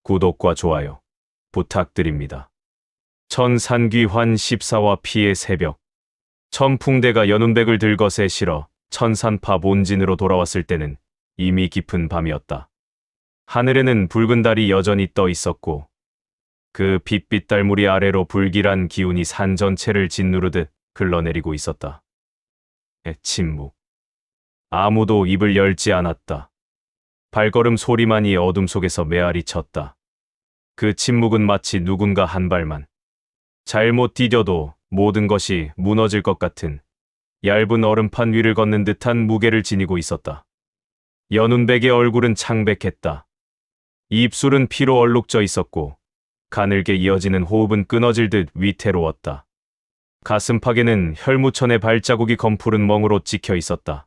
구독과 좋아요 부탁드립니다. 천산귀환 14화 피의 새벽. 천풍대가 연운백을 들것에 실어 천산파 본진으로 돌아왔을 때는 이미 깊은 밤이었다. 하늘에는 붉은 달이 여전히 떠 있었고 그 빛빛 달무리 아래로 불길한 기운이 산 전체를 짓누르듯 흘러내리고 있었다. 침묵. 아무도 입을 열지 않았다. 발걸음 소리만이 어둠 속에서 메아리 쳤다. 그 침묵은 마치 누군가 한 발만 잘못 디뎌도 모든 것이 무너질 것 같은 얇은 얼음판 위를 걷는 듯한 무게를 지니고 있었다. 연운백의 얼굴은 창백했다. 입술은 피로 얼룩져 있었고 가늘게 이어지는 호흡은 끊어질 듯 위태로웠다. 가슴팍에는 혈무천의 발자국이 검푸른 멍으로 찍혀 있었다.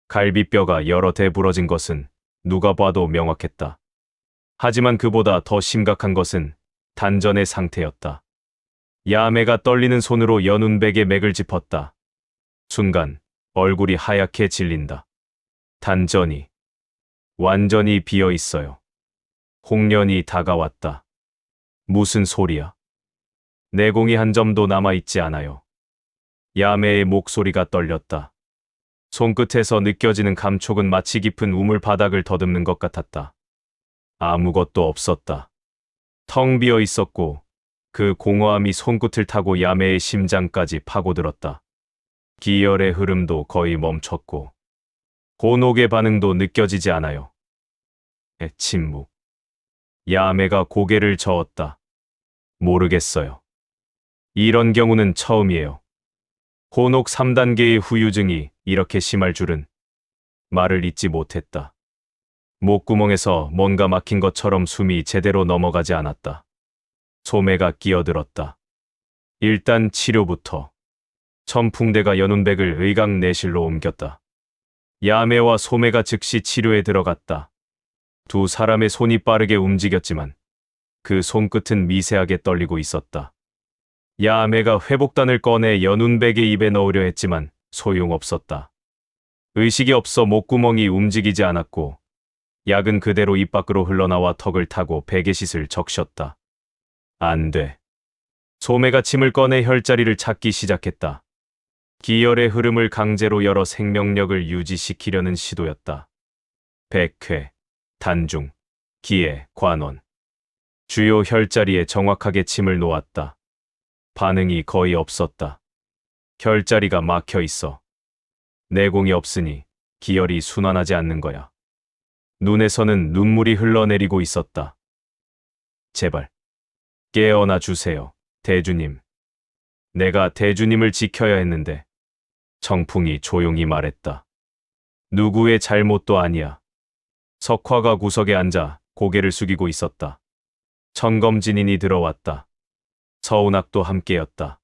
갈비뼈가 여러 대 부러진 것은 누가 봐도 명확했다. 하지만 그보다 더 심각한 것은 단전의 상태였다. 야매가 떨리는 손으로 연운백의 맥을 짚었다. 순간 얼굴이 하얗게 질린다. 단전이 완전히 비어 있어요. 홍련이 다가왔다. 무슨 소리야? 내공이 한 점도 남아있지 않아요. 야매의 목소리가 떨렸다. 손끝에서 느껴지는 감촉은 마치 깊은 우물 바닥을 더듬는 것 같았다. 아무것도 없었다. 텅 비어 있었고 그 공허함이 손끝을 타고 야매의 심장까지 파고들었다. 기혈의 흐름도 거의 멈췄고 곤혹의 반응도 느껴지지 않아요. 침묵. 야매가 고개를 저었다. 모르겠어요. 이런 경우는 처음이에요. 곤혹 3단계의 후유증이 이렇게 심할 줄은. 말을 잇지 못했다. 목구멍에서 뭔가 막힌 것처럼 숨이 제대로 넘어가지 않았다. 소매가 끼어들었다. 일단 치료부터. 천풍대가 연운백을 의강내실로 옮겼다. 야매와 소매가 즉시 치료에 들어갔다. 두 사람의 손이 빠르게 움직였지만 그 손끝은 미세하게 떨리고 있었다. 야매가 회복단을 꺼내 연운백의 입에 넣으려 했지만 소용없었다. 의식이 없어 목구멍이 움직이지 않았고 약은 그대로 입 밖으로 흘러나와 턱을 타고 베개싯을 적셨다. 안 돼. 소매가 침을 꺼내 혈자리를 찾기 시작했다. 기혈의 흐름을 강제로 열어 생명력을 유지시키려는 시도였다. 백회, 단중, 기에, 관원. 주요 혈자리에 정확하게 침을 놓았다. 반응이 거의 없었다. 혈자리가 막혀 있어. 내공이 없으니 기혈이 순환하지 않는 거야. 눈에서는 눈물이 흘러내리고 있었다. 제발 깨어나 주세요, 대주님. 내가 대주님을 지켜야 했는데. 청풍이 조용히 말했다. 누구의 잘못도 아니야. 석화가 구석에 앉아 고개를 숙이고 있었다. 천검진인이 들어왔다. 서운학도 함께였다.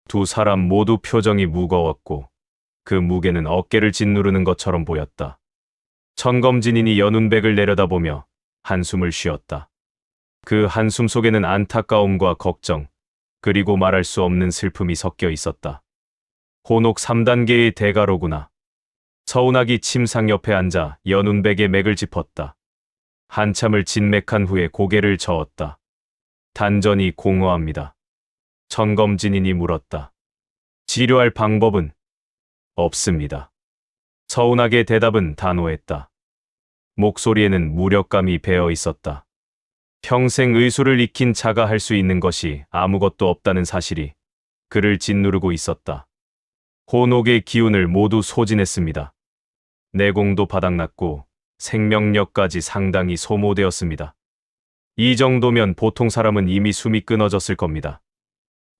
두 사람 모두 표정이 무거웠고 그 무게는 어깨를 짓누르는 것처럼 보였다. 천검진인이 연운백을 내려다보며 한숨을 쉬었다. 그 한숨 속에는 안타까움과 걱정, 그리고 말할 수 없는 슬픔이 섞여 있었다. 곤혹 3단계의 대가로구나. 서운학이 침상 옆에 앉아 연운백의 맥을 짚었다. 한참을 진맥한 후에 고개를 저었다. 단전이 공허합니다. 천검진인이 물었다. 치료할 방법은? 없습니다. 서운학의 대답은 단호했다. 목소리에는 무력감이 배어 있었다. 평생 의술을 익힌 자가 할 수 있는 것이 아무것도 없다는 사실이 그를 짓누르고 있었다. 곤혹의 기운을 모두 소진했습니다. 내공도 바닥났고 생명력까지 상당히 소모되었습니다. 이 정도면 보통 사람은 이미 숨이 끊어졌을 겁니다.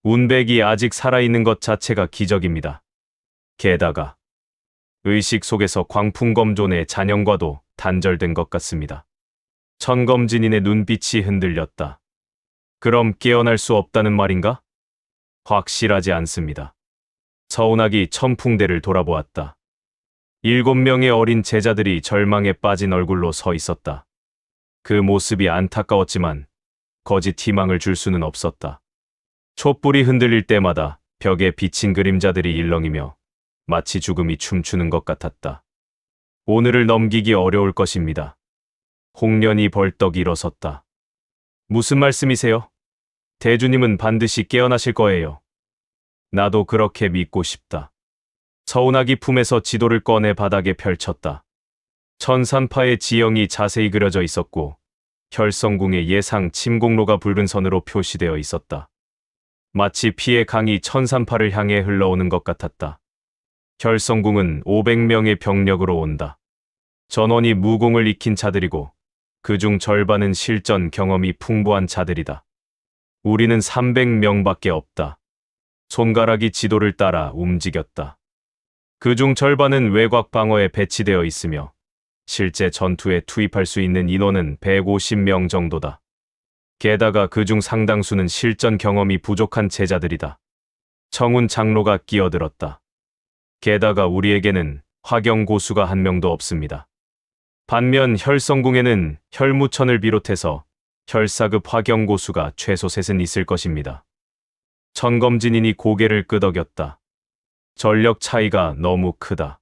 운백이 아직 살아있는 것 자체가 기적입니다. 게다가 의식 속에서 광풍검존의 잔영과도 단절된 것 같습니다. 천검진인의 눈빛이 흔들렸다. 그럼 깨어날 수 없다는 말인가? 확실하지 않습니다. 서운학이 천풍대를 돌아보았다. 7명의 어린 제자들이 절망에 빠진 얼굴로 서 있었다. 그 모습이 안타까웠지만 거짓 희망을 줄 수는 없었다. 촛불이 흔들릴 때마다 벽에 비친 그림자들이 일렁이며 마치 죽음이 춤추는 것 같았다. 오늘을 넘기기 어려울 것입니다. 홍련이 벌떡 일어섰다. 무슨 말씀이세요? 대주님은 반드시 깨어나실 거예요. 나도 그렇게 믿고 싶다. 서운하기 품에서 지도를 꺼내 바닥에 펼쳤다. 천산파의 지형이 자세히 그려져 있었고 혈성궁의 예상 침공로가 붉은 선으로 표시되어 있었다. 마치 피의 강이 천산파를 향해 흘러오는 것 같았다. 혈성궁은 500명의 병력으로 온다. 전원이 무공을 익힌 자들이고 그중 절반은 실전 경험이 풍부한 자들이다. 우리는 300명밖에 없다. 손가락이 지도를 따라 움직였다. 그중 절반은 외곽 방어에 배치되어 있으며 실제 전투에 투입할 수 있는 인원은 150명 정도다. 게다가 그중 상당수는 실전 경험이 부족한 제자들이다. 청운 장로가 끼어들었다. 게다가 우리에게는 화경고수가 한 명도 없습니다. 반면 혈성궁에는 혈무천을 비롯해서 혈사급 화경고수가 최소 셋은 있을 것입니다. 천검진인이 고개를 끄덕였다. 전력 차이가 너무 크다.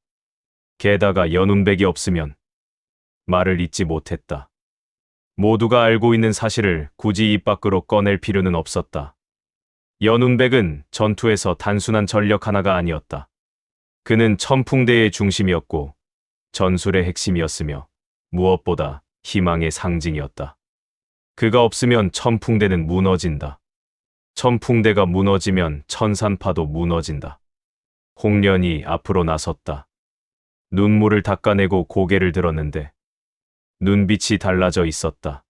게다가 연운백이 없으면 말을 잇지 못했다. 모두가 알고 있는 사실을 굳이 입 밖으로 꺼낼 필요는 없었다. 연운백은 전투에서 단순한 전력 하나가 아니었다. 그는 천풍대의 중심이었고 전술의 핵심이었으며 무엇보다 희망의 상징이었다. 그가 없으면 천풍대는 무너진다. 천풍대가 무너지면 천산파도 무너진다. 홍련이 앞으로 나섰다. 눈물을 닦아내고 고개를 들었는데 눈빛이 달라져 있었다.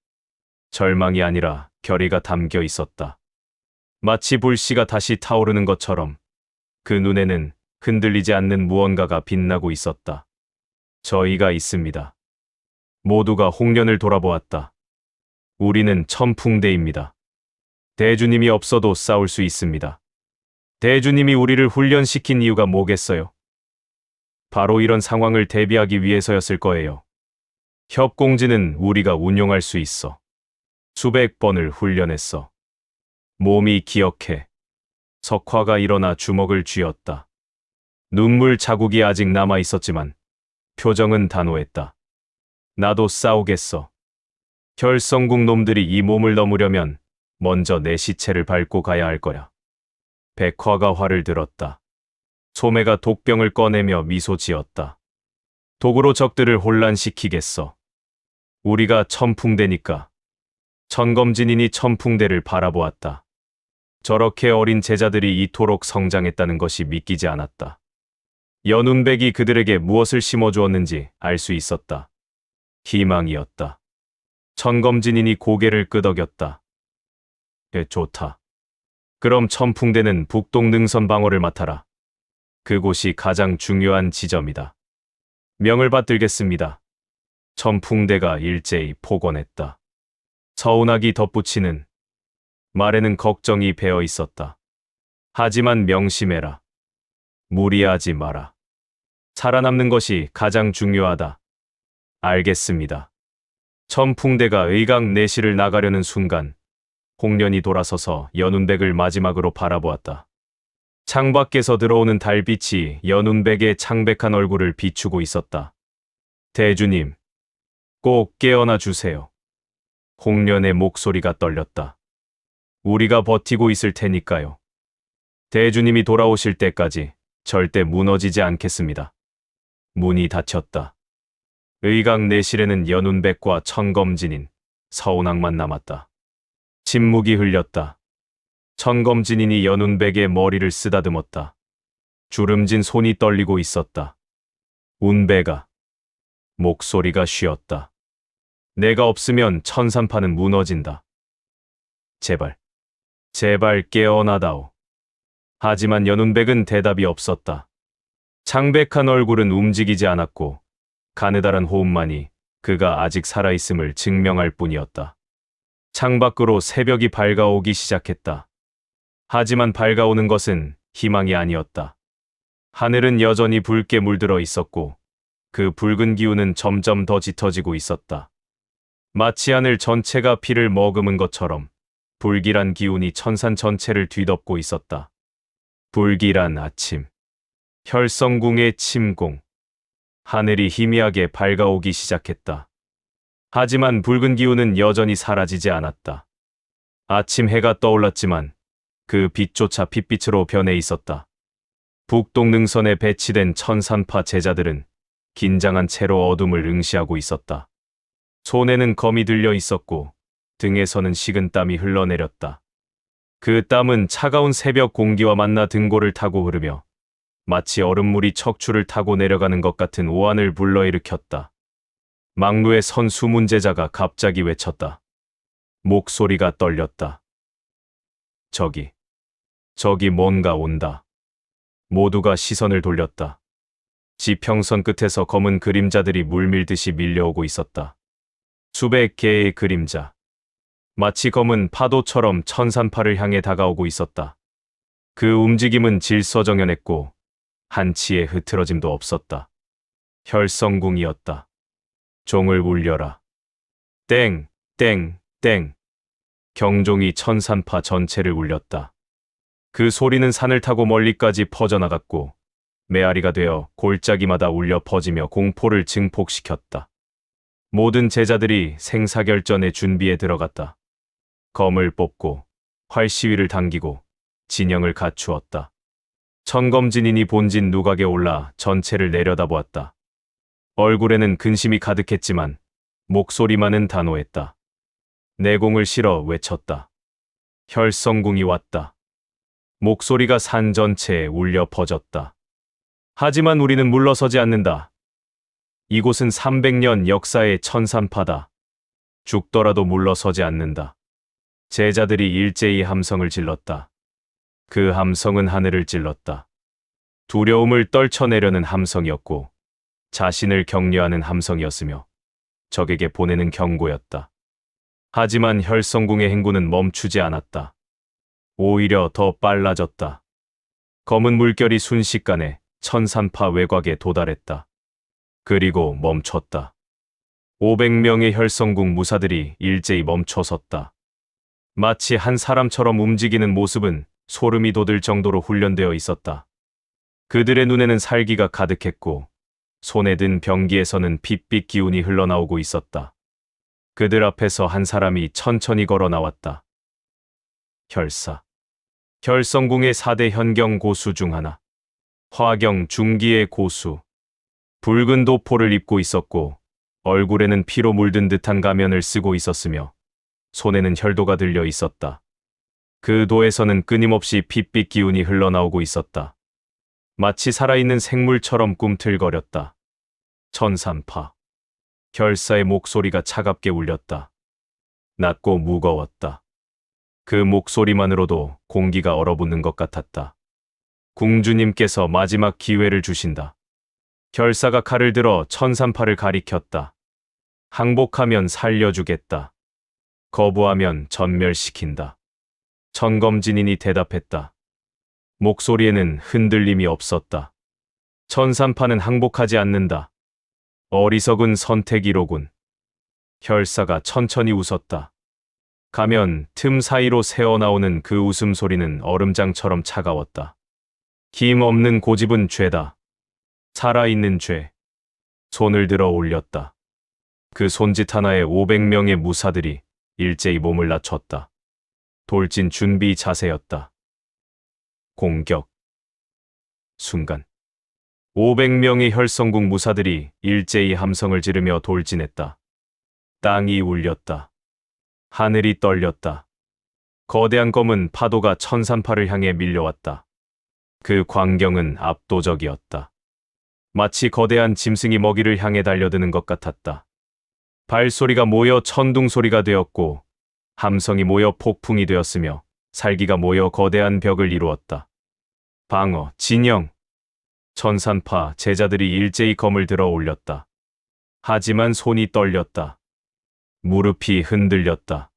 절망이 아니라 결의가 담겨 있었다. 마치 불씨가 다시 타오르는 것처럼 그 눈에는 흔들리지 않는 무언가가 빛나고 있었다. 저희가 있습니다. 모두가 홍련을 돌아보았다. 우리는 천풍대입니다. 대주님이 없어도 싸울 수 있습니다. 대주님이 우리를 훈련시킨 이유가 뭐겠어요? 바로 이런 상황을 대비하기 위해서였을 거예요. 협공지는 우리가 운용할 수 있어. 수백 번을 훈련했어. 몸이 기억해. 석화가 일어나 주먹을 쥐었다. 눈물 자국이 아직 남아 있었지만 표정은 단호했다. 나도 싸우겠어. 혈성궁 놈들이 이 몸을 넘으려면 먼저 내 시체를 밟고 가야 할 거야. 백화가 활을 들었다. 소매가 독병을 꺼내며 미소 지었다. 독으로 적들을 혼란시키겠어. 우리가 천풍대니까. 천검진인이 천풍대를 바라보았다. 저렇게 어린 제자들이 이토록 성장했다는 것이 믿기지 않았다. 연운백이 그들에게 무엇을 심어주었는지 알 수 있었다. 희망이었다. 천검진인이 고개를 끄덕였다. 좋다. 그럼 천풍대는 북동 능선 방어를 맡아라. 그곳이 가장 중요한 지점이다. 명을 받들겠습니다. 천풍대가 일제히 폭언했다. 서운하기 덧붙이는 말에는 걱정이 배어 있었다. 하지만 명심해라. 무리하지 마라. 살아남는 것이 가장 중요하다. 알겠습니다. 천풍대가 의강 내실을 나가려는 순간 홍련이 돌아서서 연운백을 마지막으로 바라보았다. 창밖에서 들어오는 달빛이 연운백의 창백한 얼굴을 비추고 있었다. 대주님, 꼭 깨어나 주세요. 홍련의 목소리가 떨렸다. 우리가 버티고 있을 테니까요. 대주님이 돌아오실 때까지 절대 무너지지 않겠습니다. 문이 닫혔다. 의강 내실에는 연운백과 천검진인, 서운학만 남았다. 침묵이 흘렸다. 천검진인이 연운백의 머리를 쓰다듬었다. 주름진 손이 떨리고 있었다. 운백아. 목소리가 쉬었다. 내가 없으면 천산파는 무너진다. 제발, 제발 깨어나다오. 하지만 연운백은 대답이 없었다. 창백한 얼굴은 움직이지 않았고 가느다란 호흡만이 그가 아직 살아있음을 증명할 뿐이었다. 창밖으로 새벽이 밝아오기 시작했다. 하지만 밝아오는 것은 희망이 아니었다. 하늘은 여전히 붉게 물들어 있었고 그 붉은 기운은 점점 더 짙어지고 있었다. 마치 하늘 전체가 피를 머금은 것처럼 불길한 기운이 천산 전체를 뒤덮고 있었다. 불길한 아침. 혈성궁의 침공. 하늘이 희미하게 밝아오기 시작했다. 하지만 붉은 기운은 여전히 사라지지 않았다. 아침 해가 떠올랐지만 그 빛조차 핏빛으로 변해 있었다. 북동능선에 배치된 천산파 제자들은 긴장한 채로 어둠을 응시하고 있었다. 손에는 검이 들려 있었고 등에서는 식은 땀이 흘러내렸다. 그 땀은 차가운 새벽 공기와 만나 등골을 타고 흐르며 마치 얼음물이 척추를 타고 내려가는 것 같은 오한을 불러일으켰다. 막루에 선 숨은 제자가 갑자기 외쳤다. 목소리가 떨렸다. 저기 뭔가 온다. 모두가 시선을 돌렸다. 지평선 끝에서 검은 그림자들이 물밀듯이 밀려오고 있었다. 수백 개의 그림자. 마치 검은 파도처럼 천산파를 향해 다가오고 있었다. 그 움직임은 질서정연했고 한치의 흐트러짐도 없었다. 혈성궁이었다. 종을 울려라. 땡, 땡, 땡. 경종이 천산파 전체를 울렸다. 그 소리는 산을 타고 멀리까지 퍼져나갔고 메아리가 되어 골짜기마다 울려 퍼지며 공포를 증폭시켰다. 모든 제자들이 생사결전의 준비에 들어갔다. 검을 뽑고 활시위를 당기고 진영을 갖추었다. 천검진인이 본진 누각에 올라 전체를 내려다보았다. 얼굴에는 근심이 가득했지만 목소리만은 단호했다. 내공을 실어 외쳤다. 혈성궁이 왔다. 목소리가 산 전체에 울려 퍼졌다. 하지만 우리는 물러서지 않는다. 이곳은 300년 역사의 천산파다. 죽더라도 물러서지 않는다. 제자들이 일제히 함성을 질렀다. 그 함성은 하늘을 찔렀다. 두려움을 떨쳐내려는 함성이었고 자신을 격려하는 함성이었으며 적에게 보내는 경고였다. 하지만 혈성궁의 행군은 멈추지 않았다. 오히려 더 빨라졌다. 검은 물결이 순식간에 천산파 외곽에 도달했다. 그리고 멈췄다. 500명의 혈성궁 무사들이 일제히 멈춰섰다. 마치 한 사람처럼 움직이는 모습은 소름이 돋을 정도로 훈련되어 있었다. 그들의 눈에는 살기가 가득했고 손에 든 병기에서는 빛빛 기운이 흘러나오고 있었다. 그들 앞에서 한 사람이 천천히 걸어 나왔다. 혈사. 혈성궁의 4대 현경 고수 중 하나. 화경 중기의 고수. 붉은 도포를 입고 있었고 얼굴에는 피로 물든 듯한 가면을 쓰고 있었으며 손에는 혈도가 들려 있었다. 그 도에서는 끊임없이 빛빛 기운이 흘러나오고 있었다. 마치 살아있는 생물처럼 꿈틀거렸다. 천산파. 혈사의 목소리가 차갑게 울렸다. 낮고 무거웠다. 그 목소리만으로도 공기가 얼어붙는 것 같았다. 궁주님께서 마지막 기회를 주신다. 혈사가 칼을 들어 천산파를 가리켰다. 항복하면 살려주겠다. 거부하면 전멸시킨다. 천검진인이 대답했다. 목소리에는 흔들림이 없었다. 천산파는 항복하지 않는다. 어리석은 선택이로군. 혈사가 천천히 웃었다. 가면 틈 사이로 새어나오는 그 웃음소리는 얼음장처럼 차가웠다. 힘 없는 고집은 죄다. 살아있는 죄. 손을 들어 올렸다. 그 손짓 하나에 500명의 무사들이 일제히 몸을 낮췄다. 돌진 준비 자세였다. 공격. 순간 500명의 혈성궁 무사들이 일제히 함성을 지르며 돌진했다. 땅이 울렸다. 하늘이 떨렸다. 거대한 검은 파도가 천산파를 향해 밀려왔다. 그 광경은 압도적이었다. 마치 거대한 짐승이 먹이를 향해 달려드는 것 같았다. 발소리가 모여 천둥소리가 되었고 함성이 모여 폭풍이 되었으며 살기가 모여 거대한 벽을 이루었다. 방어, 진영. 천산파 제자들이 일제히 검을 들어 올렸다. 하지만 손이 떨렸다. 무릎이 흔들렸다.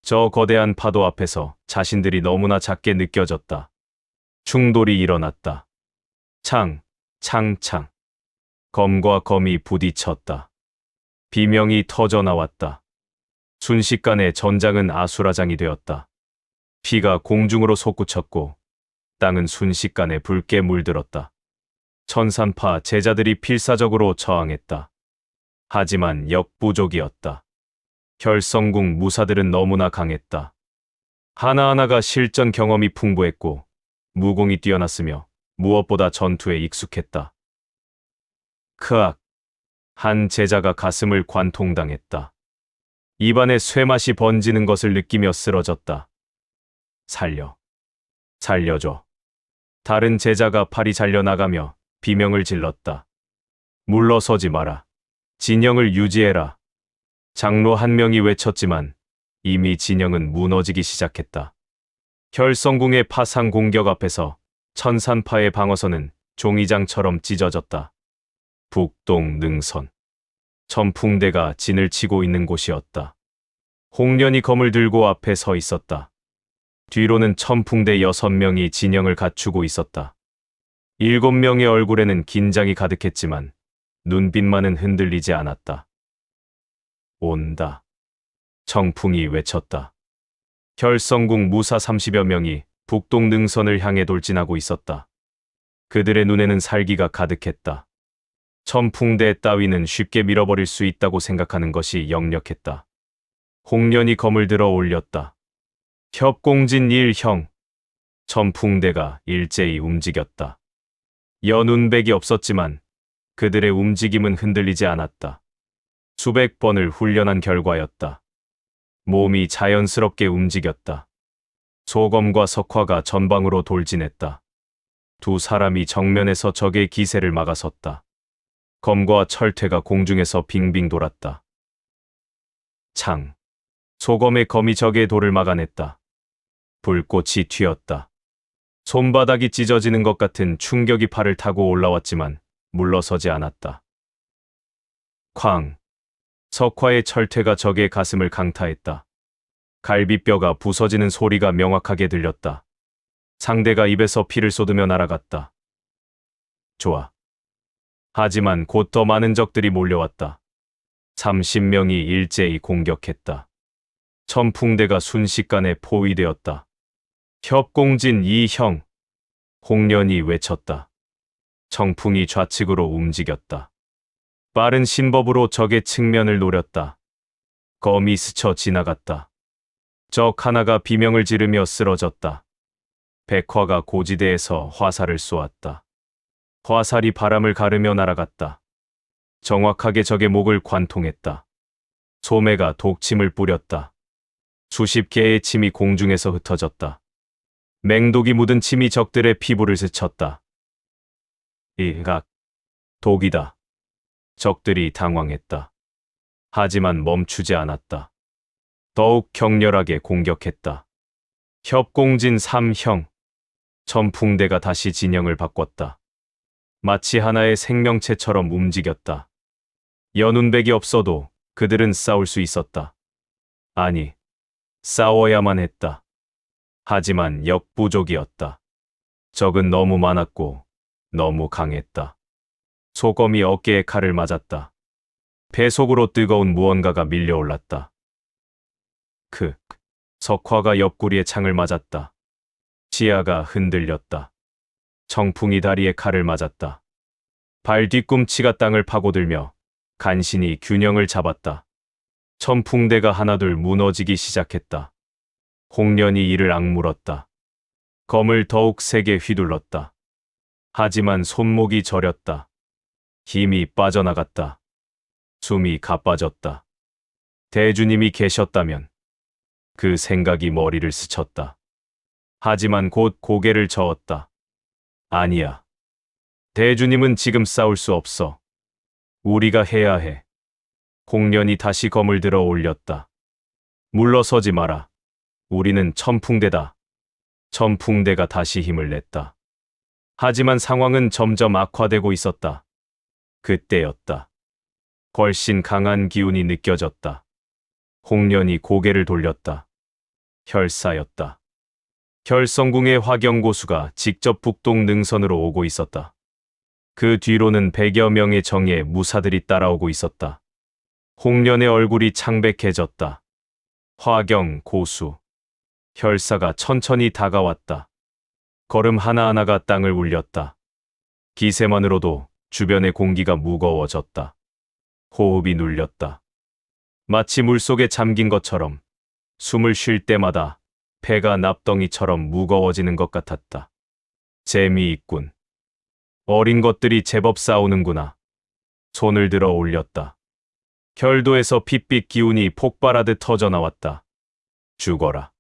저 거대한 파도 앞에서 자신들이 너무나 작게 느껴졌다. 충돌이 일어났다. 창, 창. 검과 검이 부딪혔다. 비명이 터져 나왔다. 순식간에 전장은 아수라장이 되었다. 피가 공중으로 솟구쳤고 땅은 순식간에 붉게 물들었다. 천산파 제자들이 필사적으로 저항했다. 하지만 역부족이었다. 혈성궁 무사들은 너무나 강했다. 하나하나가 실전 경험이 풍부했고 무공이 뛰어났으며 무엇보다 전투에 익숙했다. 크악! 한 제자가 가슴을 관통당했다. 입안에 쇠맛이 번지는 것을 느끼며 쓰러졌다. 살려줘. 다른 제자가 팔이 잘려나가며 비명을 질렀다. 물러서지 마라. 진영을 유지해라. 장로 한 명이 외쳤지만 이미 진영은 무너지기 시작했다. 혈성궁의 파상 공격 앞에서 천산파의 방어선은 종이장처럼 찢어졌다. 북동능선. 천풍대가 진을 치고 있는 곳이었다. 홍련이 검을 들고 앞에 서 있었다. 뒤로는 천풍대 6명이 진영을 갖추고 있었다. 7명의 얼굴에는 긴장이 가득했지만 눈빛만은 흔들리지 않았다. 온다. 청풍이 외쳤다. 혈성궁 무사 30여 명이 북동능선을 향해 돌진하고 있었다. 그들의 눈에는 살기가 가득했다. 천풍대 따위는 쉽게 밀어버릴 수 있다고 생각하는 것이 역력했다. 홍련이 검을 들어 올렸다. 협공진 1형. 천풍대가 일제히 움직였다. 연운백이 없었지만 그들의 움직임은 흔들리지 않았다. 수백 번을 훈련한 결과였다. 몸이 자연스럽게 움직였다. 소검과 석화가 전방으로 돌진했다. 두 사람이 정면에서 적의 기세를 막아섰다. 검과 철퇴가 공중에서 빙빙 돌았다. 창. 소검의 검이 적의 돌을 막아냈다. 불꽃이 튀었다. 손바닥이 찢어지는 것 같은 충격이 팔을 타고 올라왔지만 물러서지 않았다. 쾅. 석화의 철퇴가 적의 가슴을 강타했다. 갈비뼈가 부서지는 소리가 명확하게 들렸다. 상대가 입에서 피를 쏟으며 날아갔다. 좋아. 하지만 곧 더 많은 적들이 몰려왔다. 30명이 일제히 공격했다. 천풍대가 순식간에 포위되었다. 협공진 2형. 홍련이 외쳤다. 청풍이 좌측으로 움직였다. 빠른 신법으로 적의 측면을 노렸다. 검이 스쳐 지나갔다. 적 하나가 비명을 지르며 쓰러졌다. 백화가 고지대에서 화살을 쏘았다. 화살이 바람을 가르며 날아갔다. 정확하게 적의 목을 관통했다. 소매가 독침을 뿌렸다. 수십 개의 침이 공중에서 흩어졌다. 맹독이 묻은 침이 적들의 피부를 스쳤다. 이각. 독이다. 적들이 당황했다. 하지만 멈추지 않았다. 더욱 격렬하게 공격했다. 협공진 3형. 천풍대가 다시 진영을 바꿨다. 마치 하나의 생명체처럼 움직였다. 연운백이 없어도 그들은 싸울 수 있었다. 아니, 싸워야만 했다. 하지만 역부족이었다. 적은 너무 많았고 너무 강했다. 소검이 어깨에 칼을 맞았다. 배 속으로 뜨거운 무언가가 밀려올랐다. 석화가 옆구리에 창을 맞았다. 지하가 흔들렸다. 청풍이 다리에 칼을 맞았다. 발 뒤꿈치가 땅을 파고들며 간신히 균형을 잡았다. 천풍대가 하나둘 무너지기 시작했다. 홍련이 이를 악물었다. 검을 더욱 세게 휘둘렀다. 하지만 손목이 저렸다. 힘이 빠져나갔다. 숨이 가빠졌다. 대주님이 계셨다면. 그 생각이 머리를 스쳤다. 하지만 곧 고개를 저었다. 아니야. 대주님은 지금 싸울 수 없어. 우리가 해야 해. 홍련이 다시 검을 들어 올렸다. 물러서지 마라. 우리는 천풍대다. 천풍대가 다시 힘을 냈다. 하지만 상황은 점점 악화되고 있었다. 그때였다. 훨씬 강한 기운이 느껴졌다. 홍련이 고개를 돌렸다. 혈사였다. 혈성궁의 화경고수가 직접 북동 능선으로 오고 있었다. 그 뒤로는 100여 명의 정예 무사들이 따라오고 있었다. 홍련의 얼굴이 창백해졌다. 화경고수. 혈사가 천천히 다가왔다. 걸음 하나하나가 땅을 울렸다. 기세만으로도 주변의 공기가 무거워졌다. 호흡이 눌렸다. 마치 물속에 잠긴 것처럼 숨을 쉴 때마다 배가 납덩이처럼 무거워지는 것 같았다. 재미있군. 어린 것들이 제법 싸우는구나. 손을 들어 올렸다. 결도에서 핏빛 기운이 폭발하듯 터져나왔다. 죽어라.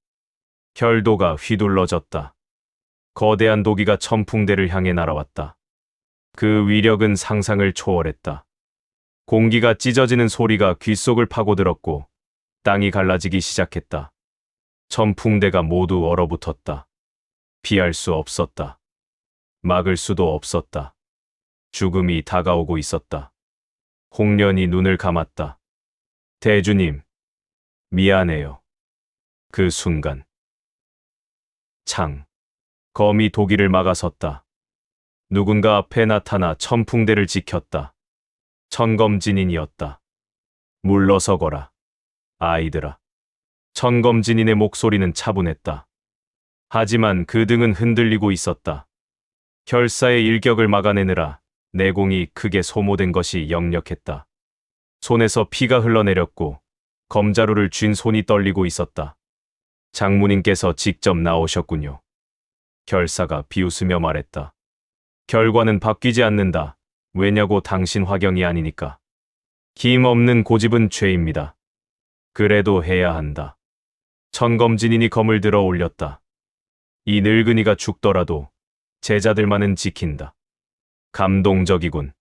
결도가 휘둘러졌다. 거대한 도기가 천풍대를 향해 날아왔다. 그 위력은 상상을 초월했다. 공기가 찢어지는 소리가 귓속을 파고들었고 땅이 갈라지기 시작했다. 천풍대가 모두 얼어붙었다. 피할 수 없었다. 막을 수도 없었다. 죽음이 다가오고 있었다. 홍련이 눈을 감았다. 대주님, 미안해요. 그 순간 검이 도기를 막아섰다. 누군가 앞에 나타나 천풍대를 지켰다. 천검진인이었다. 물러서거라. 아이들아. 천검진인의 목소리는 차분했다. 하지만 그 등은 흔들리고 있었다. 결사의 일격을 막아내느라 내공이 크게 소모된 것이 역력했다. 손에서 피가 흘러내렸고 검자루를 쥔 손이 떨리고 있었다. 장모님께서 직접 나오셨군요. 결사가 비웃으며 말했다. 결과는 바뀌지 않는다. 왜냐고 당신 화경이 아니니까. 김 없는 고집은 죄입니다. 그래도 해야 한다. 천검진인이 검을 들어 올렸다. 이 늙은이가 죽더라도 제자들만은 지킨다. 감동적이군.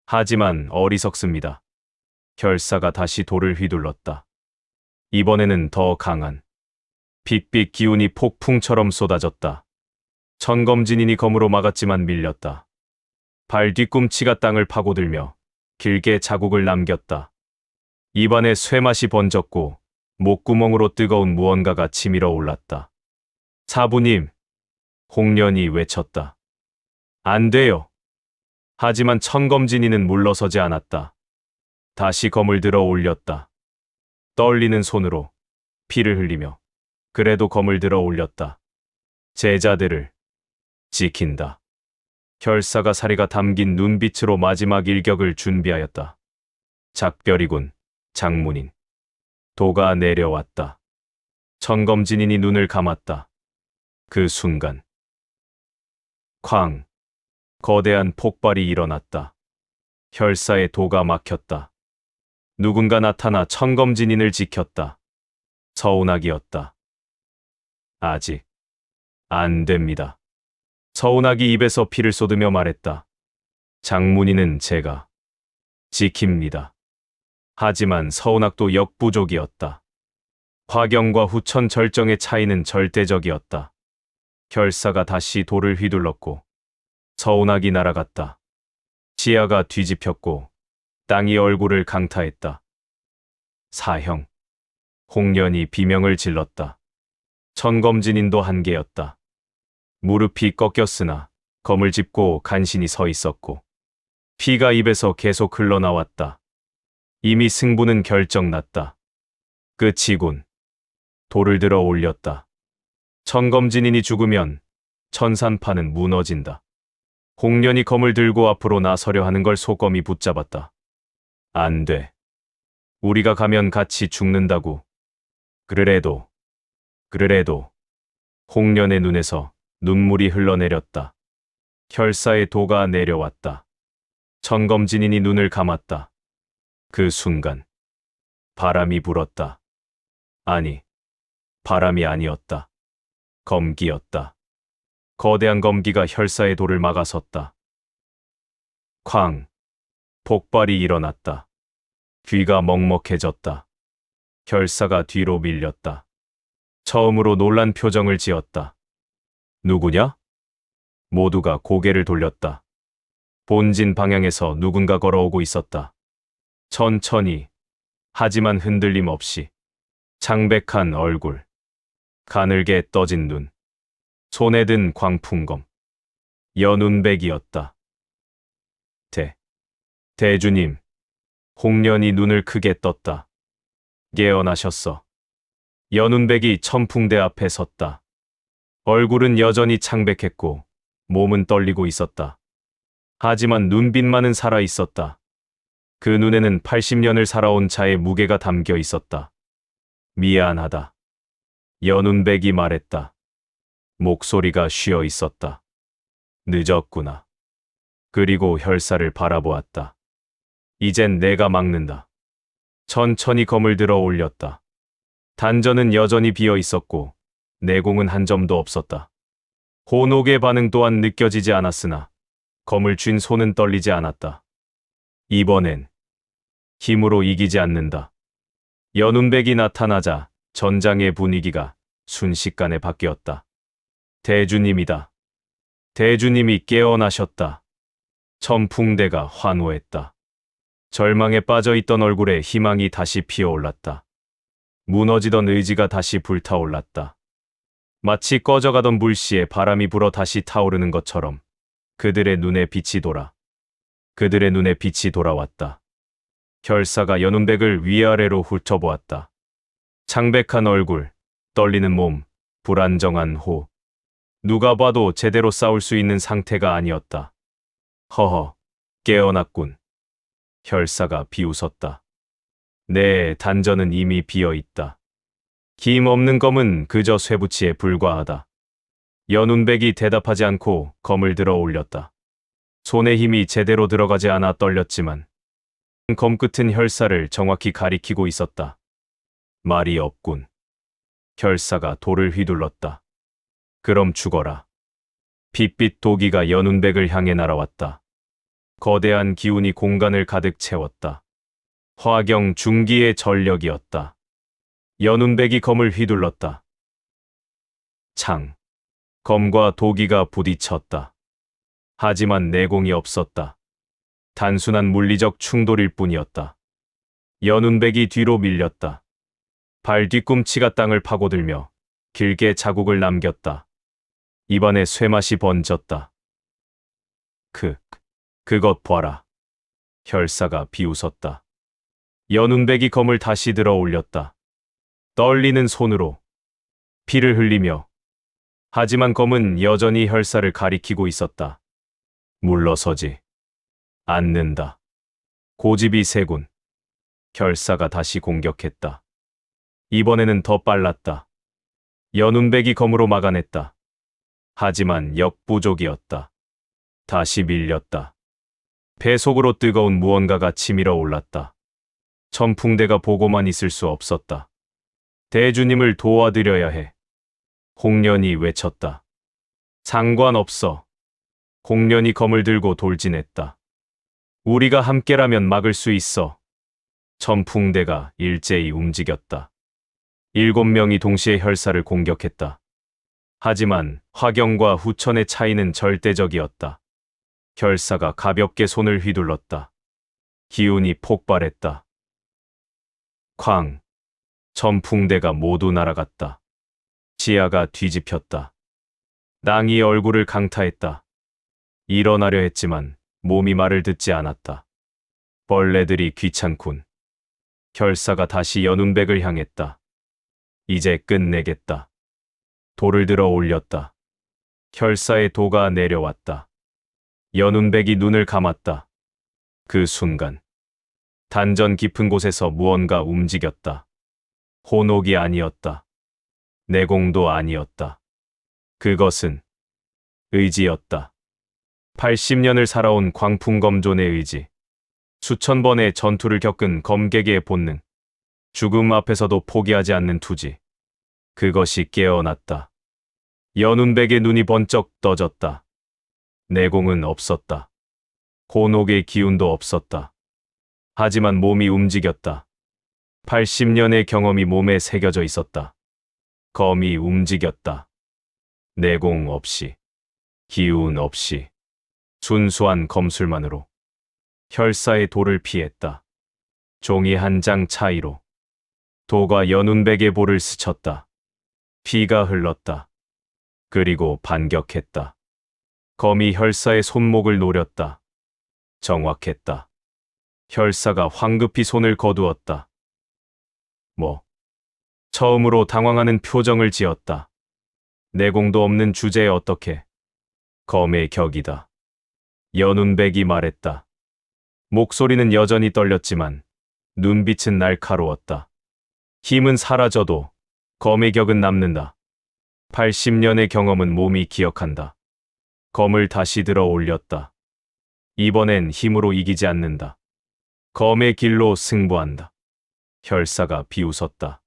하지만 어리석습니다. 결사가 다시 돌을 휘둘렀다. 이번에는 더 강한 빛빛 기운이 폭풍처럼 쏟아졌다. 천검진인이 검으로 막았지만 밀렸다. 발 뒤꿈치가 땅을 파고들며 길게 자국을 남겼다. 입안에 쇠맛이 번졌고 목구멍으로 뜨거운 무언가가 치밀어 올랐다. 사부님, 홍련이 외쳤다. 안 돼요. 하지만 천검진이는 물러서지 않았다. 다시 검을 들어 올렸다. 떨리는 손으로 피를 흘리며 그래도 검을 들어 올렸다. 제자들을 지킨다. 결사가 사리가 담긴 눈빛으로 마지막 일격을 준비하였다. 작별이군, 장문인. 도가 내려왔다. 천검진인이 눈을 감았다. 그 순간 쾅! 거대한 폭발이 일어났다. 결사의 도가 막혔다. 누군가 나타나 천검진인을 지켰다. 서운하기였다. 아직 안 됩니다. 서운하기 입에서 피를 쏟으며 말했다. 장문인은 제가 지킵니다. 하지만 서운학도 역부족이었다. 화경과 후천 절정의 차이는 절대적이었다. 결사가 다시 돌을 휘둘렀고 서운학이 날아갔다. 지하가 뒤집혔고 땅이 얼굴을 강타했다. 사형. 홍련이 비명을 질렀다. 천검진인도 한계였다. 무릎이 꺾였으나 검을 짚고 간신히 서 있었고 피가 입에서 계속 흘러나왔다. 이미 승부는 결정났다. 끝이군. 돌을 들어 올렸다. 천검진인이 죽으면 천산파는 무너진다. 홍련이 검을 들고 앞으로 나서려 하는 걸 소검이 붙잡았다. 안 돼. 우리가 가면 같이 죽는다고. 그래도. 홍련의 눈에서 눈물이 흘러내렸다. 결사의 도가 내려왔다. 천검진인이 눈을 감았다. 그 순간 바람이 불었다. 아니, 바람이 아니었다. 검기였다. 거대한 검기가 혈사의 돌을 막아섰다. 쾅! 폭발이 일어났다. 귀가 먹먹해졌다. 결사가 뒤로 밀렸다. 처음으로 놀란 표정을 지었다. 누구냐? 모두가 고개를 돌렸다. 본진 방향에서 누군가 걸어오고 있었다. 천천히, 하지만 흔들림 없이. 창백한 얼굴, 가늘게 떠진 눈, 손에 든 광풍검. 연운백이었다. 대주님. 홍련이 눈을 크게 떴다. 깨어나셨어. 연운백이 천풍대 앞에 섰다. 얼굴은 여전히 창백했고 몸은 떨리고 있었다. 하지만 눈빛만은 살아 있었다. 그 눈에는 80년을 살아온 자의 무게가 담겨 있었다. 미안하다. 연운백이 말했다. 목소리가 쉬어 있었다. 늦었구나. 그리고 혈사를 바라보았다. 이젠 내가 막는다. 천천히 검을 들어 올렸다. 단전은 여전히 비어 있었고 내공은 한 점도 없었다. 혼옥의 반응 또한 느껴지지 않았으나 검을 쥔 손은 떨리지 않았다. 이번엔 힘으로 이기지 않는다. 연운백이 나타나자 전장의 분위기가 순식간에 바뀌었다. 대주님이다. 대주님이 깨어나셨다. 천풍대가 환호했다. 절망에 빠져있던 얼굴에 희망이 다시 피어올랐다. 무너지던 의지가 다시 불타올랐다. 마치 꺼져가던 불씨에 바람이 불어 다시 타오르는 것처럼 그들의 눈에 빛이 돌아왔다. 혈사가 연운백을 위아래로 훑어보았다. 창백한 얼굴, 떨리는 몸, 불안정한 호흡. 누가 봐도 제대로 싸울 수 있는 상태가 아니었다. 허허, 깨어났군. 혈사가 비웃었다. 네, 단전은 이미 비어있다. 힘 없는 검은 그저 쇠붙이에 불과하다. 연운백이 대답하지 않고 검을 들어 올렸다. 손에 힘이 제대로 들어가지 않아 떨렸지만 검끝은 혈사를 정확히 가리키고 있었다. 말이 없군. 혈사가 돌을 휘둘렀다. 그럼 죽어라. 빛빛 도기가 연운백을 향해 날아왔다. 거대한 기운이 공간을 가득 채웠다. 화경 중기의 전력이었다. 연운백이 검을 휘둘렀다. 창. 검과 도기가 부딪혔다. 하지만 내공이 없었다. 단순한 물리적 충돌일 뿐이었다. 연운백이 뒤로 밀렸다. 발 뒤꿈치가 땅을 파고들며 길게 자국을 남겼다. 입안에 쇠맛이 번졌다. 그것 봐라. 혈사가 비웃었다. 연운백이 검을 다시 들어 올렸다. 떨리는 손으로 피를 흘리며. 하지만 검은 여전히 혈사를 가리키고 있었다. 물러서지 않는다. 고집이 세군. 혈사가 다시 공격했다. 이번에는 더 빨랐다. 연운백이 검으로 막아냈다. 하지만 역부족이었다. 다시 밀렸다. 배 속으로 뜨거운 무언가가 치밀어 올랐다. 천풍대가 보고만 있을 수 없었다. 대주님을 도와드려야 해. 홍련이 외쳤다. 상관없어. 홍련이 검을 들고 돌진했다. 우리가 함께라면 막을 수 있어. 천풍대가 일제히 움직였다. 7명이 동시에 혈사를 공격했다. 하지만 화경과 후천의 차이는 절대적이었다. 혈사가 가볍게 손을 휘둘렀다. 기운이 폭발했다. 쾅! 천풍대가 모두 날아갔다. 지하가 뒤집혔다. 낭이 얼굴을 강타했다. 일어나려 했지만 몸이 말을 듣지 않았다. 벌레들이 귀찮군. 혈사가 다시 연운백을 향했다. 이제 끝내겠다. 돌을 들어 올렸다. 혈사의 도가 내려왔다. 연운백이 눈을 감았다. 그 순간 단전 깊은 곳에서 무언가 움직였다. 혼옥이 아니었다. 내공도 아니었다. 그것은 의지였다. 80년을 살아온 광풍검존의 의지. 수천 번의 전투를 겪은 검객의 본능. 죽음 앞에서도 포기하지 않는 투지. 그것이 깨어났다. 연운백의 눈이 번쩍 떠졌다. 내공은 없었다. 혼옥의 기운도 없었다. 하지만 몸이 움직였다. 80년의 경험이 몸에 새겨져 있었다. 검이 움직였다. 내공 없이, 기운 없이, 순수한 검술만으로 혈사의 돌을 피했다. 종이 한 장 차이로 도가 연운백의 볼을 스쳤다. 피가 흘렀다. 그리고 반격했다. 검이 혈사의 손목을 노렸다. 정확했다. 혈사가 황급히 손을 거두었다. 처음으로 당황하는 표정을 지었다. 내공도 없는 주제에 어떻게? 검의 격이다. 연운백이 말했다. 목소리는 여전히 떨렸지만 눈빛은 날카로웠다. 힘은 사라져도 검의 격은 남는다. 80년의 경험은 몸이 기억한다. 검을 다시 들어 올렸다. 이번엔 힘으로 이기지 않는다. 검의 길로 승부한다. 혈사가 비웃었다.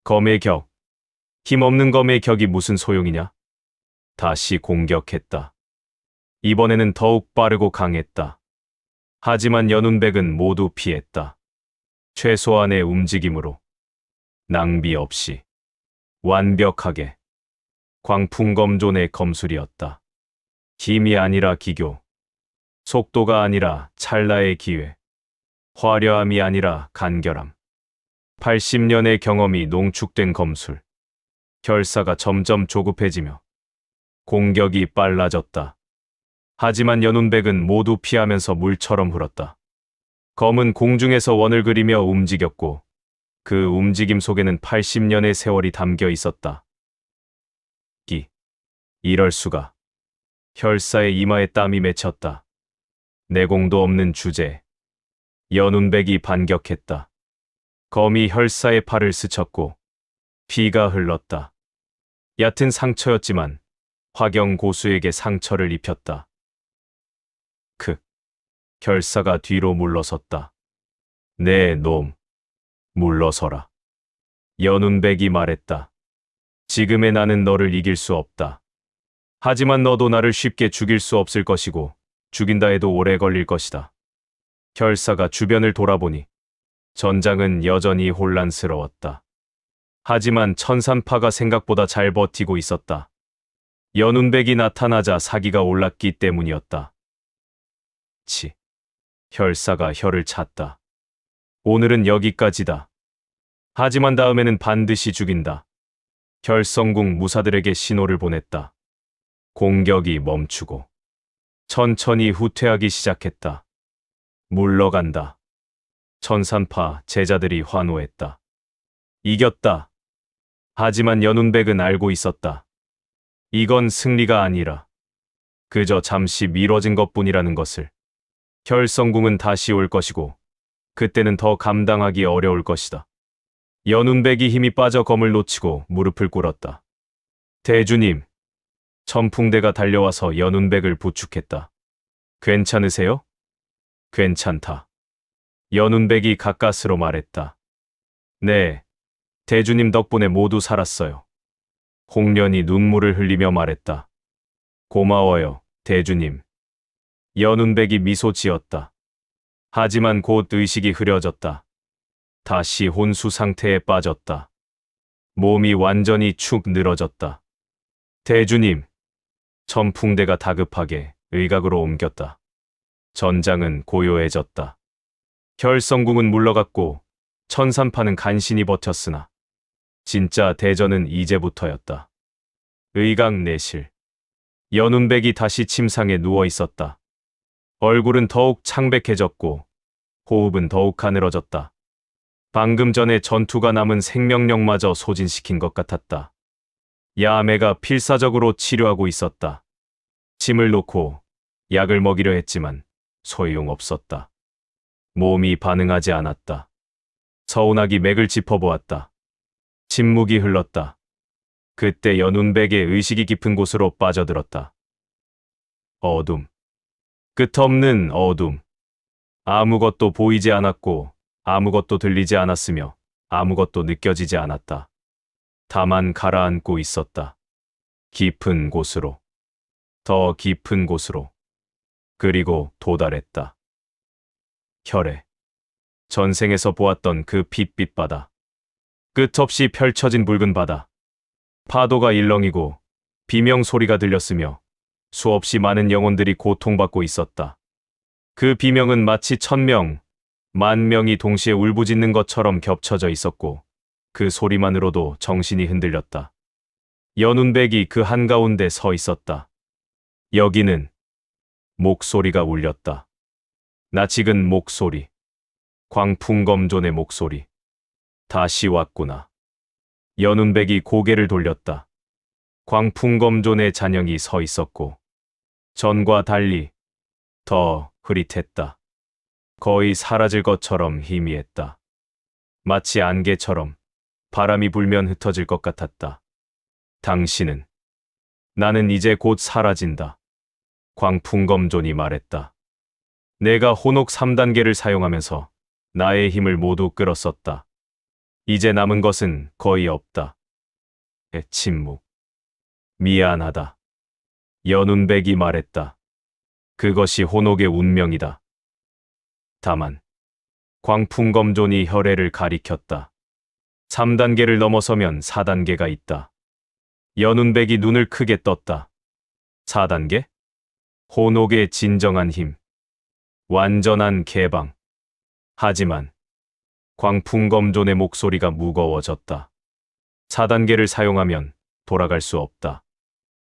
검의 격. 힘없는 검의 격이 무슨 소용이냐? 다시 공격했다. 이번에는 더욱 빠르고 강했다. 하지만 연운백은 모두 피했다. 최소한의 움직임으로. 낭비 없이. 완벽하게. 광풍검존의 검술이었다. 힘이 아니라 기교. 속도가 아니라 찰나의 기회. 화려함이 아니라 간결함. 80년의 경험이 농축된 검술. 결사가 점점 조급해지며 공격이 빨라졌다. 하지만 연운백은 모두 피하면서 물처럼 흘렀다. 검은 공중에서 원을 그리며 움직였고 그 움직임 속에는 80년의 세월이 담겨 있었다. 이럴 수가. 혈사의 이마에 땀이 맺혔다. 내공도 없는 주제. 연운백이 반격했다. 검이 혈사의 팔을 스쳤고 피가 흘렀다. 얕은 상처였지만 화경 고수에게 상처를 입혔다. 결사가 뒤로 물러섰다. 네, 놈. 물러서라. 연운백이 말했다. 지금의 나는 너를 이길 수 없다. 하지만 너도 나를 쉽게 죽일 수 없을 것이고 죽인다 해도 오래 걸릴 것이다. 결사가 주변을 돌아보니 전장은 여전히 혼란스러웠다. 하지만 천산파가 생각보다 잘 버티고 있었다. 연운백이 나타나자 사기가 올랐기 때문이었다. 혈사가 혀를 찼다. 오늘은 여기까지다. 하지만 다음에는 반드시 죽인다. 결성궁 무사들에게 신호를 보냈다. 공격이 멈추고 천천히 후퇴하기 시작했다. 물러간다. 천산파 제자들이 환호했다. 이겼다. 하지만 연운백은 알고 있었다. 이건 승리가 아니라 그저 잠시 미뤄진 것뿐이라는 것을. 결성궁은 다시 올 것이고 그때는 더 감당하기 어려울 것이다. 연운백이 힘이 빠져 검을 놓치고 무릎을 꿇었다. 대주님. 천풍대가 달려와서 연운백을 부축했다. 괜찮으세요? 괜찮다. 연운백이 가까스로 말했다. 네, 대주님 덕분에 모두 살았어요. 홍련이 눈물을 흘리며 말했다. 고마워요, 대주님. 연운백이 미소 지었다. 하지만 곧 의식이 흐려졌다. 다시 혼수 상태에 빠졌다. 몸이 완전히 축 늘어졌다. 대주님. 천풍대가 다급하게 의각으로 옮겼다. 전장은 고요해졌다. 결성궁은 물러갔고 천산파는 간신히 버텼으나 진짜 대전은 이제부터였다. 의각 내실. 연운백이 다시 침상에 누워 있었다. 얼굴은 더욱 창백해졌고 호흡은 더욱 가늘어졌다. 방금 전에 전투가 남은 생명력마저 소진시킨 것 같았다. 야매가 필사적으로 치료하고 있었다. 침을 놓고 약을 먹이려 했지만 소용없었다. 몸이 반응하지 않았다. 서운하기 맥을 짚어보았다. 침묵이 흘렀다. 그때 연운백의 의식이 깊은 곳으로 빠져들었다. 어둠. 끝없는 어둠. 아무것도 보이지 않았고 아무것도 들리지 않았으며 아무것도 느껴지지 않았다. 다만 가라앉고 있었다. 깊은 곳으로. 더 깊은 곳으로. 그리고 도달했다. 혈에. 전생에서 보았던 그 핏빛 바다. 끝없이 펼쳐진 붉은 바다. 파도가 일렁이고 비명 소리가 들렸으며 수없이 많은 영혼들이 고통받고 있었다. 그 비명은 마치 1000명, 10,000명이 동시에 울부짖는 것처럼 겹쳐져 있었고 그 소리만으로도 정신이 흔들렸다. 연운백이 그 한가운데 서 있었다. 여기는 목소리가 울렸다. 낯익은 목소리. 광풍검존의 목소리. 다시 왔구나. 연운백이 고개를 돌렸다. 광풍검존의 잔영이 서 있었고 전과 달리 더 흐릿했다. 거의 사라질 것처럼 희미했다. 마치 안개처럼 바람이 불면 흩어질 것 같았다. 당신은, 나는 이제 곧 사라진다. 광풍검존이 말했다. 내가 혼옥 3단계를 사용하면서 나의 힘을 모두 끌었었다. 이제 남은 것은 거의 없다. 침묵. 미안하다. 연운백이 말했다. 그것이 혼옥의 운명이다. 다만 광풍검존이 혈애를 가리켰다. 3단계를 넘어서면 4단계가 있다. 연운백이 눈을 크게 떴다. 4단계? 혼옥의 진정한 힘. 완전한 개방. 하지만 광풍검존의 목소리가 무거워졌다. 4단계를 사용하면 돌아갈 수 없다.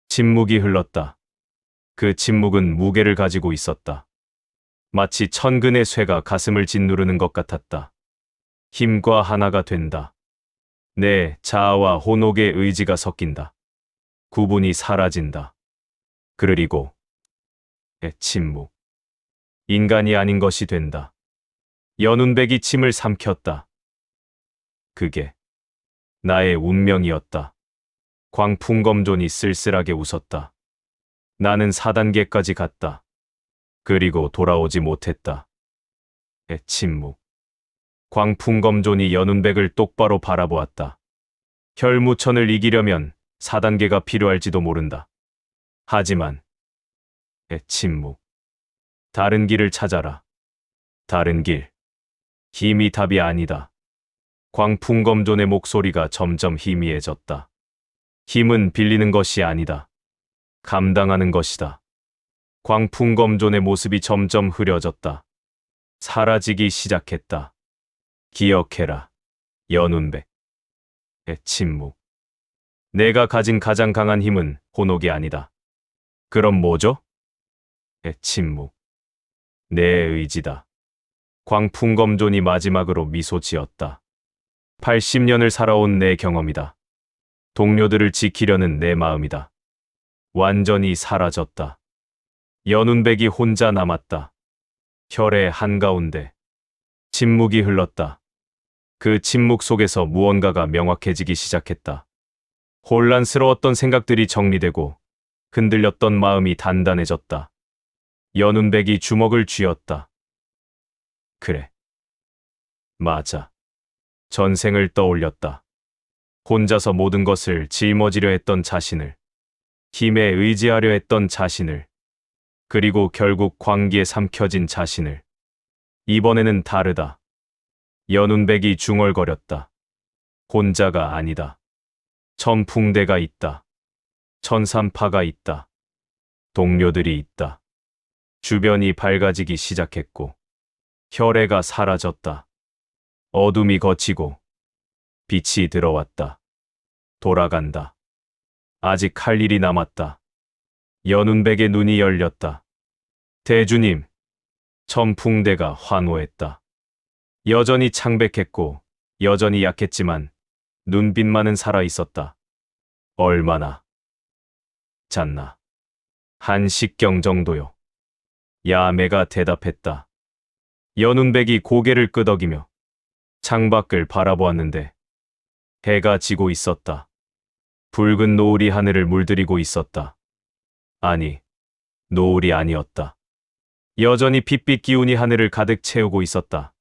침묵이 흘렀다. 그 침묵은 무게를 가지고 있었다. 마치 천근의 쇠가 가슴을 짓누르는 것 같았다. 힘과 하나가 된다. 내 자아와 혼옥의 의지가 섞인다. 구분이 사라진다. 그리고 침묵. 인간이 아닌 것이 된다. 연운백이 침을 삼켰다. 그게 나의 운명이었다. 광풍검존이 쓸쓸하게 웃었다. 나는 4단계까지 갔다. 그리고 돌아오지 못했다. 침묵. 광풍검존이 연운백을 똑바로 바라보았다. 혈무천을 이기려면 4단계가 필요할지도 모른다. 하지만 침묵. 다른 길을 찾아라. 다른 길. 힘이 답이 아니다. 광풍검존의 목소리가 점점 희미해졌다. 힘은 빌리는 것이 아니다. 감당하는 것이다. 광풍검존의 모습이 점점 흐려졌다. 사라지기 시작했다. 기억해라. 연운백. 침묵. 내가 가진 가장 강한 힘은 혼옥이 아니다. 그럼 뭐죠? 침묵. 내 의지다. 광풍검존이 마지막으로 미소 지었다. 80년을 살아온 내 경험이다. 동료들을 지키려는 내 마음이다. 완전히 사라졌다. 연운백이 혼자 남았다. 혈의 한가운데. 침묵이 흘렀다. 그 침묵 속에서 무언가가 명확해지기 시작했다. 혼란스러웠던 생각들이 정리되고 흔들렸던 마음이 단단해졌다. 연운백이 주먹을 쥐었다. 그래. 맞아. 전생을 떠올렸다. 혼자서 모든 것을 짊어지려 했던 자신을, 힘에 의지하려 했던 자신을, 그리고 결국 광기에 삼켜진 자신을. 이번에는 다르다. 연운백이 중얼거렸다. 혼자가 아니다. 천풍대가 있다. 천산파가 있다. 동료들이 있다. 주변이 밝아지기 시작했고 혈애가 사라졌다. 어둠이 걷히고 빛이 들어왔다. 돌아간다. 아직 할 일이 남았다. 연운백의 눈이 열렸다. 대주님. 천풍대가 환호했다. 여전히 창백했고 여전히 약했지만 눈빛만은 살아있었다. 얼마나 잤나? 1시경 정도요. 야매가 대답했다. 연운백이 고개를 끄덕이며 창밖을 바라보았는데 해가 지고 있었다. 붉은 노을이 하늘을 물들이고 있었다. 아니, 노을이 아니었다. 여전히 핏빛 기운이 하늘을 가득 채우고 있었다.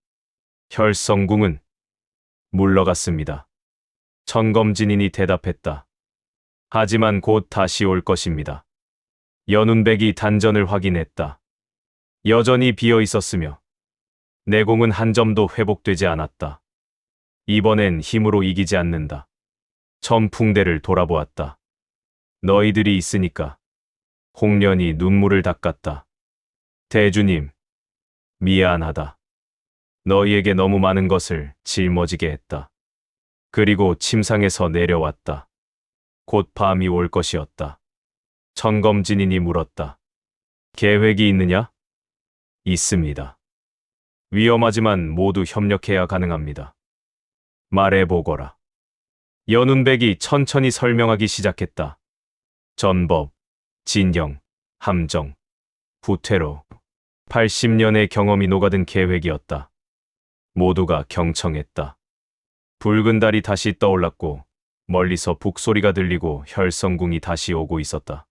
혈성궁은 물러갔습니다. 천검진인이 대답했다. 하지만 곧 다시 올 것입니다. 연운백이 단전을 확인했다. 여전히 비어 있었으며 내공은 한 점도 회복되지 않았다. 이번엔 힘으로 이기지 않는다. 천풍대를 돌아보았다. 너희들이 있으니까. 홍련이 눈물을 닦았다. 대주님, 미안하다. 너희에게 너무 많은 것을 짊어지게 했다. 그리고 침상에서 내려왔다. 곧 밤이 올 것이었다. 천검진인이 물었다. 계획이 있느냐? 있습니다. 위험하지만 모두 협력해야 가능합니다. 말해보거라. 연운백이 천천히 설명하기 시작했다. 전법, 진영, 함정, 후퇴로 80년의 경험이 녹아든 계획이었다. 모두가 경청했다. 붉은 달이 다시 떠올랐고 멀리서 북소리가 들리고 혈성궁이 다시 오고 있었다.